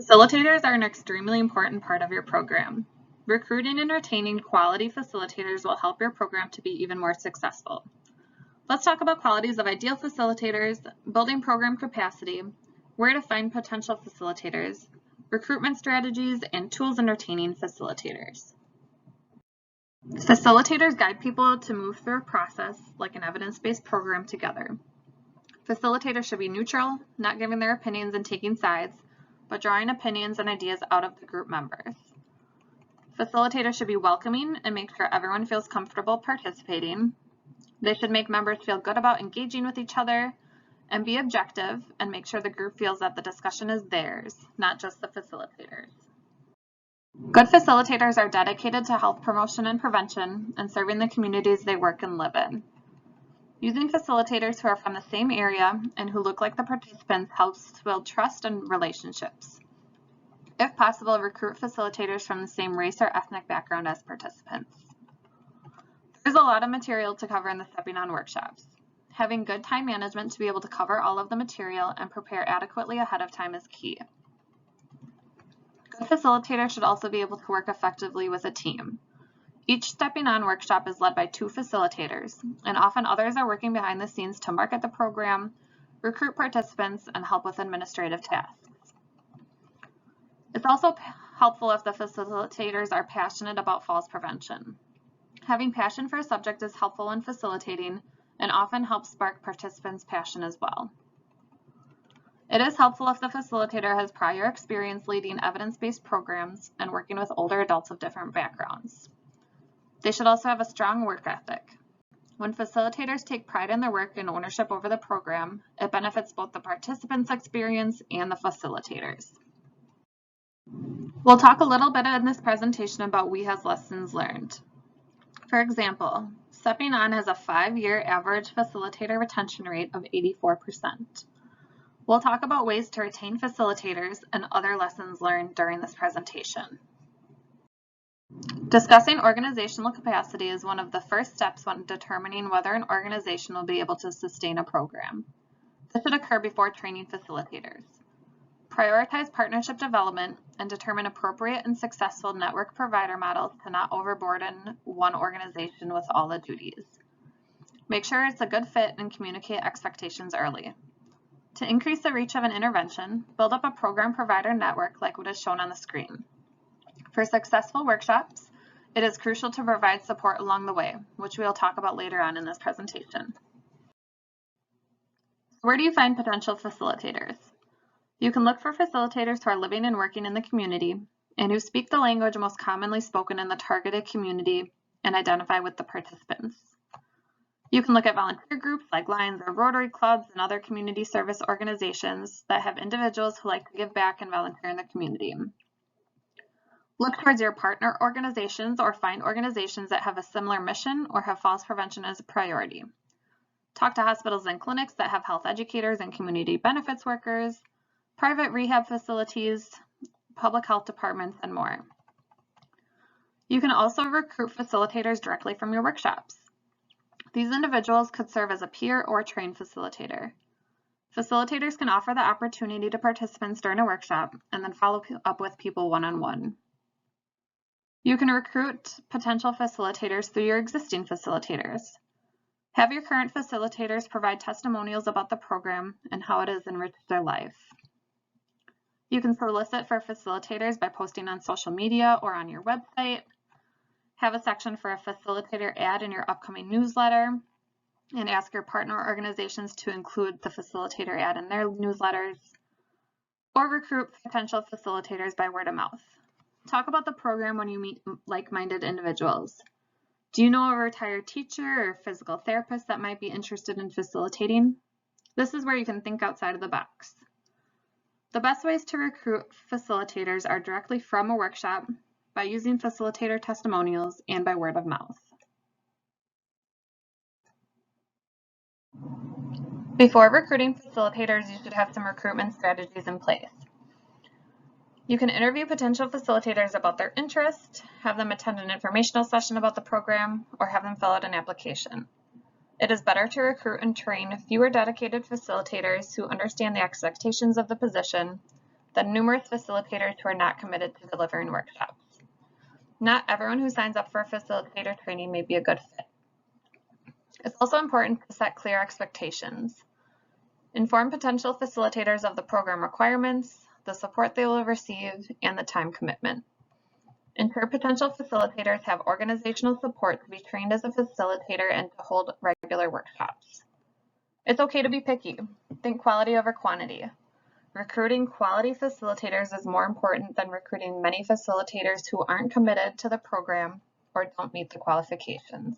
Facilitators are an extremely important part of your program. Recruiting and retaining quality facilitators will help your program to be even more successful. Let's talk about qualities of ideal facilitators, building program capacity, where to find potential facilitators, recruitment strategies, and tools in retaining facilitators. Facilitators guide people to move through a process like an evidence-based program together. Facilitators should be neutral, not giving their opinions and taking sides, but drawing opinions and ideas out of the group members. Facilitators should be welcoming and make sure everyone feels comfortable participating. They should make members feel good about engaging with each other and be objective and make sure the group feels that the discussion is theirs, not just the facilitators. Good facilitators are dedicated to health promotion and prevention and serving the communities they work and live in. Using facilitators who are from the same area and who look like the participants helps to build trust and relationships. If possible, recruit facilitators from the same race or ethnic background as participants. There's a lot of material to cover in the Stepping On workshops. Having good time management to be able to cover all of the material and prepare adequately ahead of time is key. Good facilitators should also be able to work effectively with a team. Each Stepping On workshop is led by 2 facilitators, and often others are working behind the scenes to market the program, recruit participants, and help with administrative tasks. It's also helpful if the facilitators are passionate about falls prevention. Having passion for a subject is helpful in facilitating and often helps spark participants' passion as well. It is helpful if the facilitator has prior experience leading evidence-based programs and working with older adults of different backgrounds. They should also have a strong work ethic. When facilitators take pride in their work and ownership over the program, it benefits both the participants' experience and the facilitators. We'll talk a little bit in this presentation about WEHA's lessons learned. For example, Stepping On has a 5-year average facilitator retention rate of 84%. We'll talk about ways to retain facilitators and other lessons learned during this presentation. Discussing organizational capacity is one of the first steps when determining whether an organization will be able to sustain a program. This should occur before training facilitators. Prioritize partnership development and determine appropriate and successful network provider models to not overburden one organization with all the duties. Make sure it's a good fit and communicate expectations early. To increase the reach of an intervention, build up a program provider network like what is shown on the screen. For successful workshops, it is crucial to provide support along the way, which we will talk about later on in this presentation. Where do you find potential facilitators? You can look for facilitators who are living and working in the community and who speak the language most commonly spoken in the targeted community and identify with the participants. You can look at volunteer groups like Lions or Rotary clubs and other community service organizations that have individuals who like to give back and volunteer in the community. Look towards your partner organizations or find organizations that have a similar mission or have falls prevention as a priority. Talk to hospitals and clinics that have health educators and community benefits workers, private rehab facilities, public health departments, and more. You can also recruit facilitators directly from your workshops. These individuals could serve as a peer or trained facilitator. Facilitators can offer the opportunity to participants during a workshop and then follow up with people one-on-one. You can recruit potential facilitators through your existing facilitators. Have your current facilitators provide testimonials about the program and how it has enriched their life. You can solicit for facilitators by posting on social media or on your website. Have a section for a facilitator ad in your upcoming newsletter and ask your partner organizations to include the facilitator ad in their newsletters. Or recruit potential facilitators by word of mouth. Talk about the program when you meet like-minded individuals. Do you know a retired teacher or physical therapist that might be interested in facilitating? This is where you can think outside of the box. The best ways to recruit facilitators are directly from a workshop, by using facilitator testimonials, and by word of mouth. Before recruiting facilitators, you should have some recruitment strategies in place. You can interview potential facilitators about their interest, have them attend an informational session about the program, or have them fill out an application. It is better to recruit and train fewer dedicated facilitators who understand the expectations of the position than numerous facilitators who are not committed to delivering workshops. Not everyone who signs up for facilitator training may be a good fit. It's also important to set clear expectations. Inform potential facilitators of the program requirements, the support they will receive, and the time commitment. Ensure potential facilitators have organizational support to be trained as a facilitator and to hold regular workshops. It's okay to be picky. Think quality over quantity. Recruiting quality facilitators is more important than recruiting many facilitators who aren't committed to the program or don't meet the qualifications.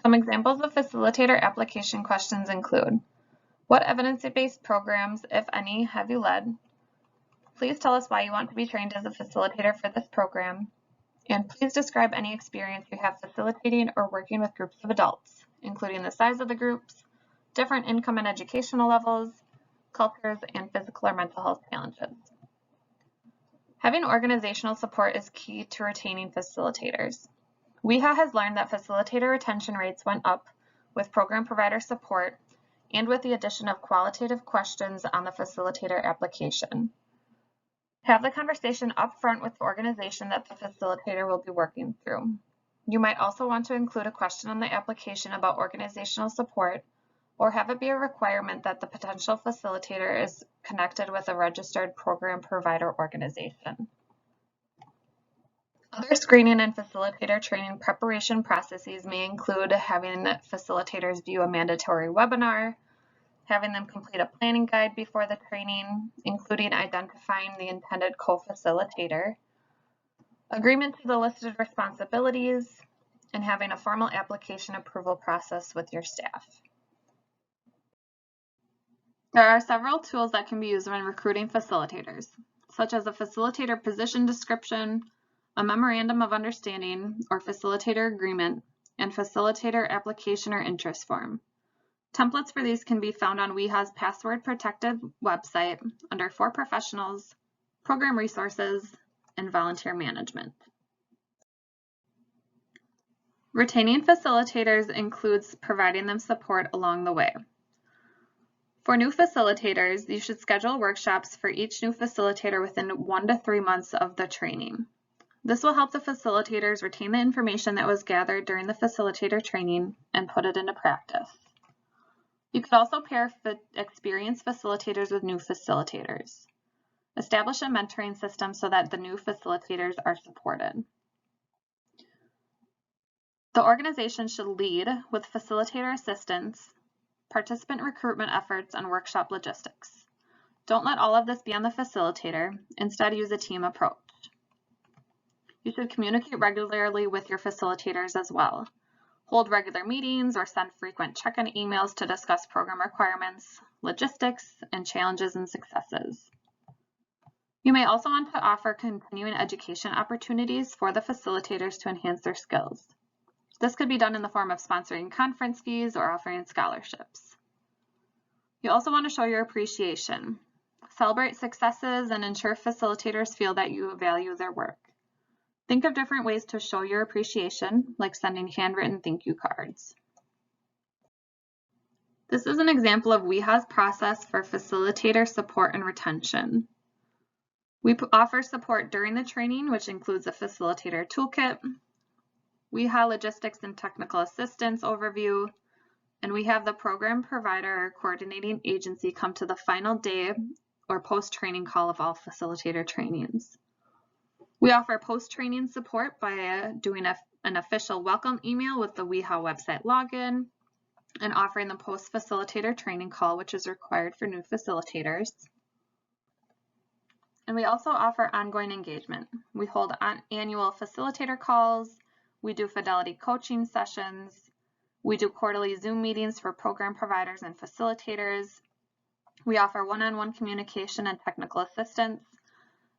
Some examples of facilitator application questions include: what evidence-based programs, if any, have you led? Please tell us why you want to be trained as a facilitator for this program. And please describe any experience you have facilitating or working with groups of adults, including the size of the groups, different income and educational levels, cultures, and physical or mental health challenges. Having organizational support is key to retaining facilitators. WEHA has learned that facilitator retention rates went up with program provider support and with the addition of qualitative questions on the facilitator application. Have the conversation up front with the organization that the facilitator will be working through. You might also want to include a question on the application about organizational support, or have it be a requirement that the potential facilitator is connected with a registered program provider organization. Other screening and facilitator training preparation processes may include having facilitators view a mandatory webinar, having them complete a planning guide before the training, including identifying the intended co-facilitator, agreement to the listed responsibilities, and having a formal application approval process with your staff. There are several tools that can be used when recruiting facilitators, such as a facilitator position description, a memorandum of understanding or facilitator agreement, and facilitator application or interest form. Templates for these can be found on WEHA's password-protected website under For Professionals, Program Resources, and Volunteer Management. Retaining facilitators includes providing them support along the way. For new facilitators, you should schedule workshops for each new facilitator within 1 to 3 months of the training. This will help the facilitators retain the information that was gathered during the facilitator training and put it into practice. You could also pair experienced facilitators with new facilitators. Establish a mentoring system so that the new facilitators are supported. The organization should lead with facilitator assistance, participant recruitment efforts, and workshop logistics. Don't let all of this be on the facilitator. Instead, use a team approach. You should communicate regularly with your facilitators as well. Hold regular meetings or send frequent check-in emails to discuss program requirements, logistics, and challenges and successes. You may also want to offer continuing education opportunities for the facilitators to enhance their skills. This could be done in the form of sponsoring conference fees or offering scholarships. You also want to show your appreciation. Celebrate successes and ensure facilitators feel that you value their work. Think of different ways to show your appreciation, like sending handwritten thank you cards. This is an example of WEHA's process for facilitator support and retention. We offer support during the training, which includes a facilitator toolkit, WEHA logistics and technical assistance overview, and we have the program provider or coordinating agency come to the final day or post-training call of all facilitator trainings. We offer post-training support by doing an official welcome email with the WEHA website login and offering the post-facilitator training call, which is required for new facilitators. And we also offer ongoing engagement. We hold annual facilitator calls, we do fidelity coaching sessions, we do quarterly Zoom meetings for program providers and facilitators, we offer one-on-one communication and technical assistance,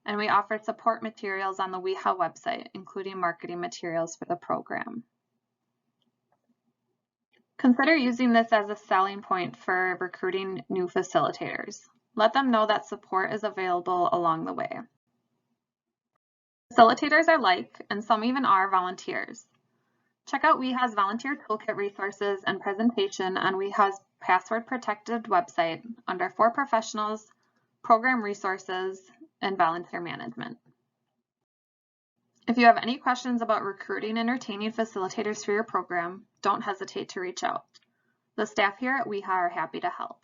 and we offer support materials on the WEHA website, including marketing materials for the program. Consider using this as a selling point for recruiting new facilitators. Let them know that support is available along the way. Facilitators are like, and some even are, volunteers. Check out WEHA's volunteer toolkit resources and presentation on WEHA's password-protected website under For Professionals, Program Resources, and Volunteer Management. If you have any questions about recruiting and retaining facilitators for your program, don't hesitate to reach out. The staff here at WEHA are happy to help.